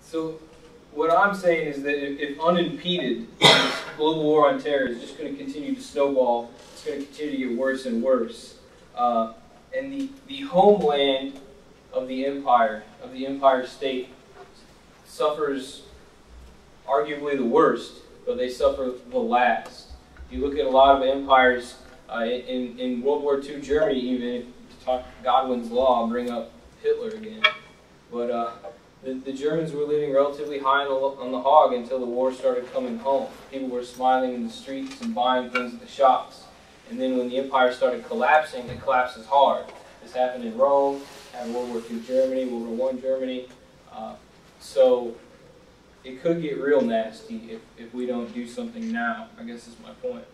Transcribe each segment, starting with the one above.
So what I'm saying is that if unimpeded, this global war on terror is just going to continue to snowball. It's going to continue to get worse and worse. And the homeland of the empire state, suffers arguably the worst, but they suffer the last. You look at a lot of empires in World War II Germany, even to talk Godwin's law, I'll bring up Hitler again. But the Germans were living relatively high on the hog until the war started coming home. People were smiling in the streets and buying things at the shops. And then when the empire started collapsing, it collapses hard. This happened in Rome, happened in World War II Germany, World War I Germany. So it could get real nasty if we don't do something now, I guess is my point.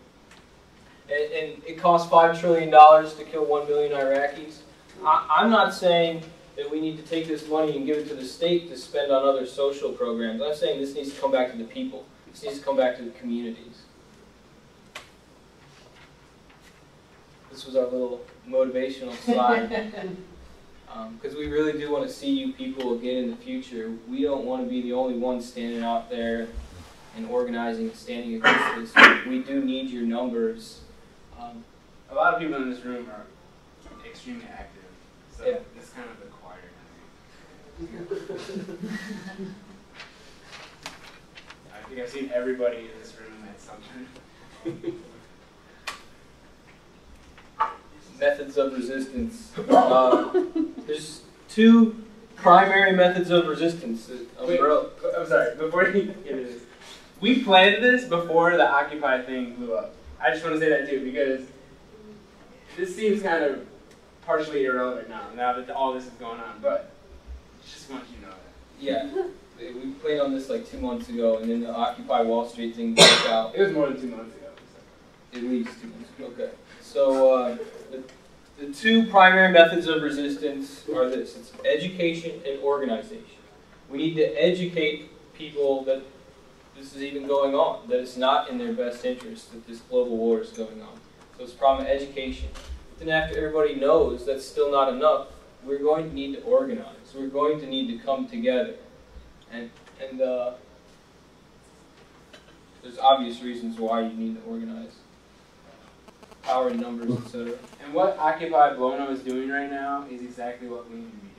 And it costs $5 trillion to kill 1 million Iraqis. I'm not saying that we need to take this money and give it to the state to spend on other social programs. I'm saying this needs to come back to the people. This needs to come back to the communities. This was our little motivational slide. Because we really do want to see you people again in the future. We don't want to be the only ones standing out there and organizing and standing against this. We do need your numbers. A lot of people in this room are extremely active, so yeah. It's kind of the choir. I think I've seen everybody in this room at some time. Methods of resistance. There's two primary methods of resistance. Wait, I'm sorry, before you get into this. We planned this before the Occupy thing blew up. I just want to say that too, because this seems kind of partially irrelevant now that all this is going on, but just want you to know that. Yeah, we planned on this like 2 months ago, and then the Occupy Wall Street thing broke out. It was more than 2 months ago. So. At least 2 months ago, okay. So the two primary methods of resistance are this. It's education and organization. We need to educate people that this is even going on, that it's not in their best interest that this global war is going on. So it's a problem of education. But then after everybody knows that's still not enough, we're going to need to organize. We're going to need to come together. And there's obvious reasons why you need to organize. Power in numbers, etc. And what Occupy Bono is doing right now is exactly what we need to be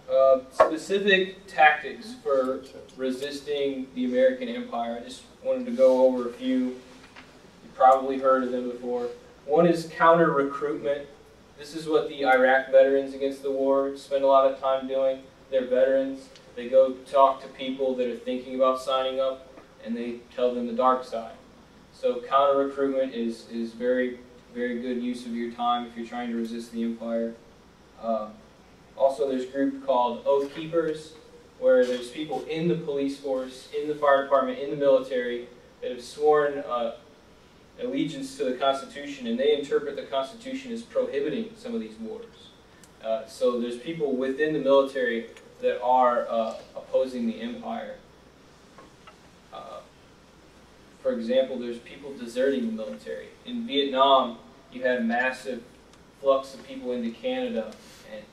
doing. Specific tactics for resisting the American empire. I just wanted to go over a few. You've probably heard of them before. One is counter-recruitment. This is what the Iraq veterans against the war spend a lot of time doing. They're veterans. They go talk to people that are thinking about signing up, and they tell them the dark side. So counter-recruitment is very, very good use of your time if you're trying to resist the empire. Also, there's a group called Oath Keepers, where there's people in the police force, in the fire department, in the military, that have sworn allegiance to the Constitution, and they interpret the Constitution as prohibiting some of these wars. So there's people within the military that are opposing the empire. For example, there's people deserting the military. In Vietnam, you had a massive flux of people into Canada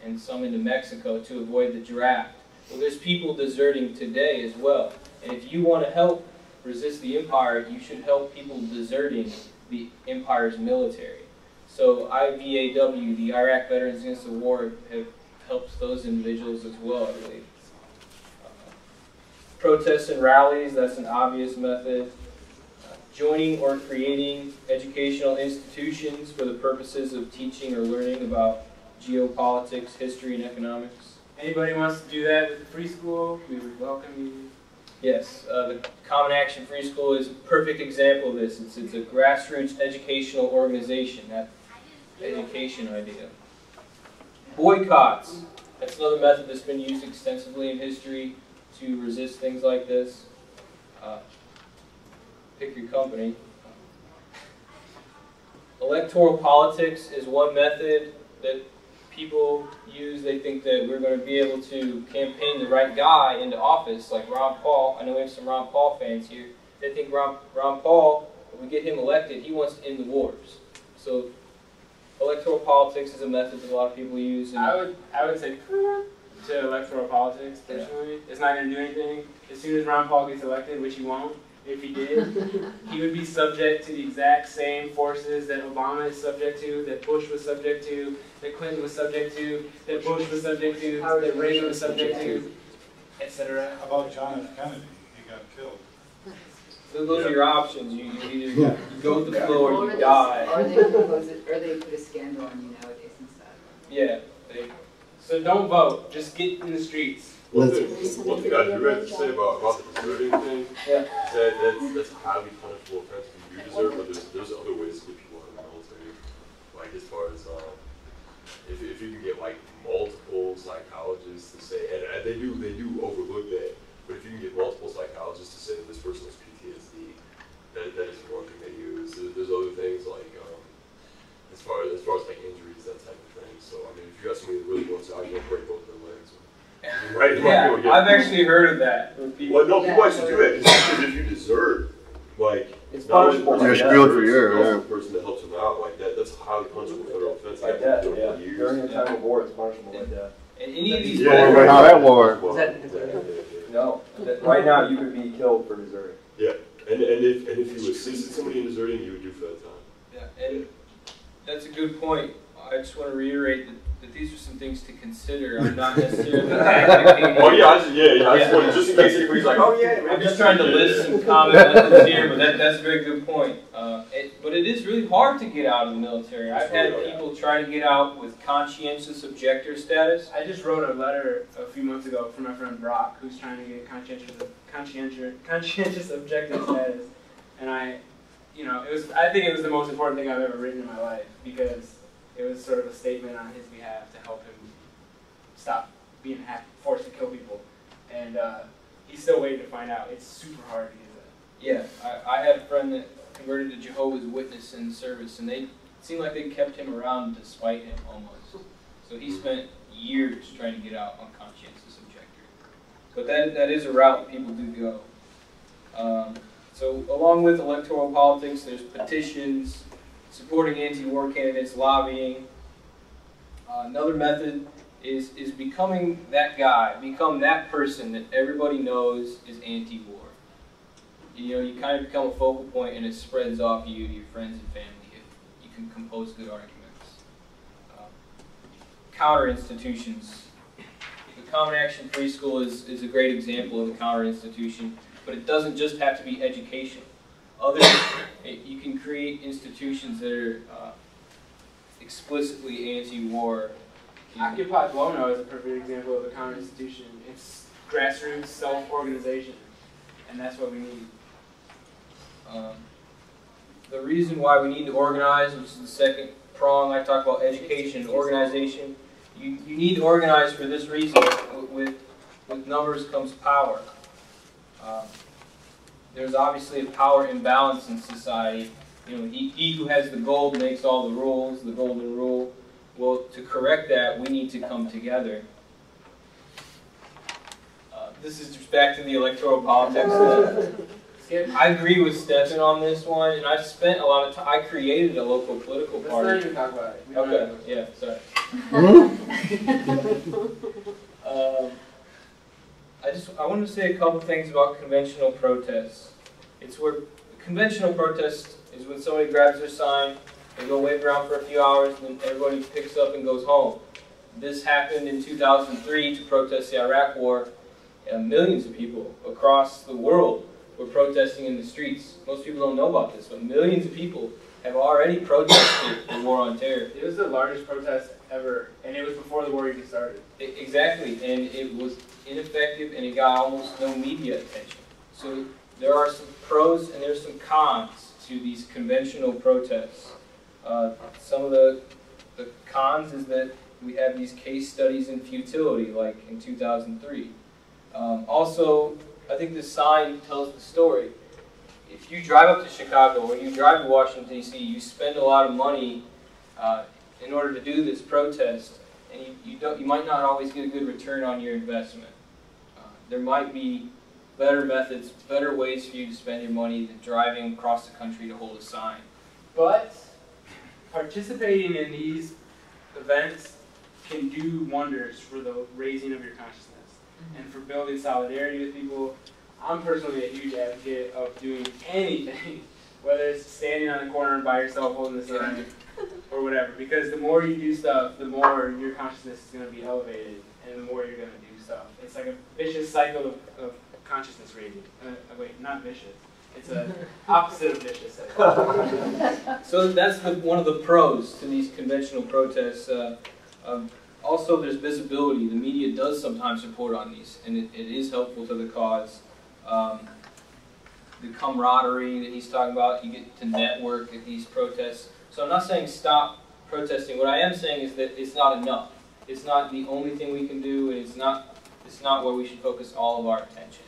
and some into Mexico to avoid the draft. Well, there's people deserting today as well. And if you want to help resist the empire, you should help people deserting the empire's military. So IVAW, the Iraq Veterans Against the War, have helped those individuals as well, I believe. Protests and rallies, that's an obvious method. Joining or creating educational institutions for the purposes of teaching or learning about geopolitics, history, and economics. Anybody wants to do that with the free school, we would welcome you. Yes, the Common Action Free School is a perfect example of this. It's a grassroots educational organization, that education idea. Boycotts. That's another method that's been used extensively in history to resist things like this. Pick your company. Electoral politics is one method that people use. They think that we're going to be able to campaign the right guy into office, like Ron Paul. I know we have some Ron Paul fans here. They think Ron Paul, if we get him elected, he wants to end the wars. So electoral politics is a method that a lot of people use. And I would say to electoral politics personally. It's not going to do anything. As soon as Ron Paul gets elected, which he won't, if he did, he would be subject to the exact same forces that Obama is subject to, that Bush was subject to, that Clinton was subject to, that Bush was subject to, that Reagan was subject to, etc. How about John F. Kennedy? He got killed. So those are your options. You either go with the flow or you die. Or they put a scandal on you nowadays and stuff. Yeah. So don't vote. Just get in the streets. One thing I do have to say about the deserting thing, that's a highly punishable offense if you do desert, but there's other ways to get people out of the military. Like as far as if you can get like multiple psychologists to say, and they do overlook that, but if you can get multiple psychologists to say that this person has PTSD, that is one thing they use. There's other things like as far as like injuries, that type of thing. So I mean, if you got somebody that really wants out, you don't break both their legs. Right? Yeah, I've actually heard of that. Well, no, people actually do that because if you desert, like, it's punishable. You're screwed for the person that helps them out, like that's a highly punishable federal offense. Like death, yeah. During a time of war, it's punishable like death. And any of these we're not at war. No, right now you could be killed for deserting. Yeah, and if you assisted somebody in deserting, you would do for that time. Yeah, and that's a good point. I just want to reiterate that these are some things to consider. I'm not necessarily advocating. Oh yeah, I just wanted, just in case anybody's like, oh yeah. I'm just trying to list some common methods here, but that's a very good point. But it is really hard to get out of the military. I've had people try to get out with conscientious objector status. I just wrote a letter a few months ago for my friend Brock, who's trying to get conscientious objector status, and I think it was the most important thing I've ever written in my life because it was sort of a statement on his behalf to help him stop being forced to kill people. And he's still waiting to find out. It's super hard to get that. Yeah, I had a friend that converted to Jehovah's Witness in service, and they seemed like they kept him around to spite him almost. So he spent years trying to get out on conscientious objector. But that is a route people do go. So along with electoral politics, there's petitions, supporting anti-war candidates, lobbying. Another method is becoming that guy, become that person that everybody knows is anti-war. You kind of become a focal point and it spreads off you to your friends and family if you can compose good arguments. Counter institutions. The Common Action Free School is a great example of a counter institution, but it doesn't just have to be education. You can create institutions that are explicitly anti-war. Occupy Lono is a perfect example of a counter institution. It's grassroots self-organization, and that's what we need. The reason why we need to organize, which is the second prong, I talked about education and organization. You need to organize for this reason. With numbers comes power. There's obviously a power imbalance in society. He who has the gold makes all the rules, the golden rule. Well, to correct that, we need to come together. This is just back to the electoral politics. I agree with Stefen on this one, and I've spent a lot of time. I created a local political party. Let's not even talk about it. Okay, yeah, sorry. I want to say a couple things about conventional protests. It's where conventional protest is when somebody grabs their sign, they go wave around for a few hours, and then everybody picks up and goes home. This happened in 2003 to protest the Iraq War, and millions of people across the world were protesting in the streets. Most people don't know about this, but millions of people have already protested the war on terror. It was the largest protest ever, and it was before the war even started. Exactly, and it was ineffective, and it got almost no media attention. So there are some pros and there's some cons to these conventional protests. Some of the cons is that we have these case studies in futility, like in 2003. Also, I think the sign tells the story. If you drive up to Chicago or you drive to Washington, D.C., you spend a lot of money in order to do this protest, and you might not always get a good return on your investment. There might be better methods, better ways for you to spend your money than driving across the country to hold a sign. But participating in these events can do wonders for the raising of your consciousness and for building solidarity with people. I'm personally a huge advocate of doing anything, whether it's standing on a corner by yourself holding the sign or whatever, because the more you do stuff, the more your consciousness is going to be elevated and the more you're going to do stuff. It's like a vicious cycle of consciousness raising. Wait, not vicious. It's an opposite of vicious. So that's one of the pros to these conventional protests. Also, there's visibility. The media does sometimes report on these, and it is helpful to the cause. The camaraderie that he's talking about, you get to network at these protests. So I'm not saying stop protesting. What I am saying is that it's not enough. It's not the only thing we can do, and it's not where we should focus all of our attention.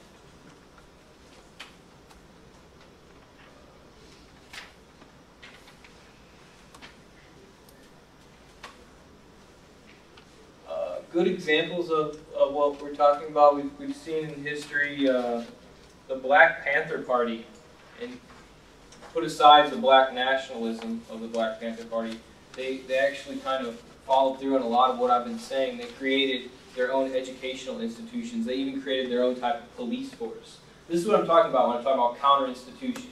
Good examples of what we're talking about, we've seen in history the Black Panther Party, and put aside the black nationalism of the Black Panther Party, they actually kind of followed through on a lot of what I've been saying. They created their own educational institutions. They even created their own type of police force. This is what I'm talking about when I'm talking about counter-institutions.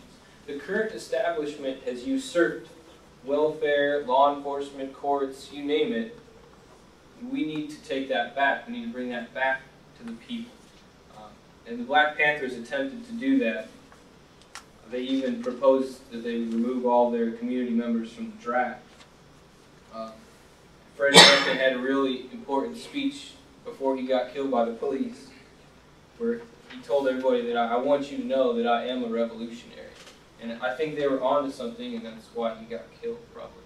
The current establishment has usurped welfare, law enforcement, courts, you name it. We need to take that back. We need to bring that back to the people. And the Black Panthers attempted to do that. They even proposed that they would remove all their community members from the draft. Fred Hampton had a really important speech before he got killed by the police, where he told everybody that I want you to know that I am a revolutionary. And I think they were onto something, and that's why he got killed, probably.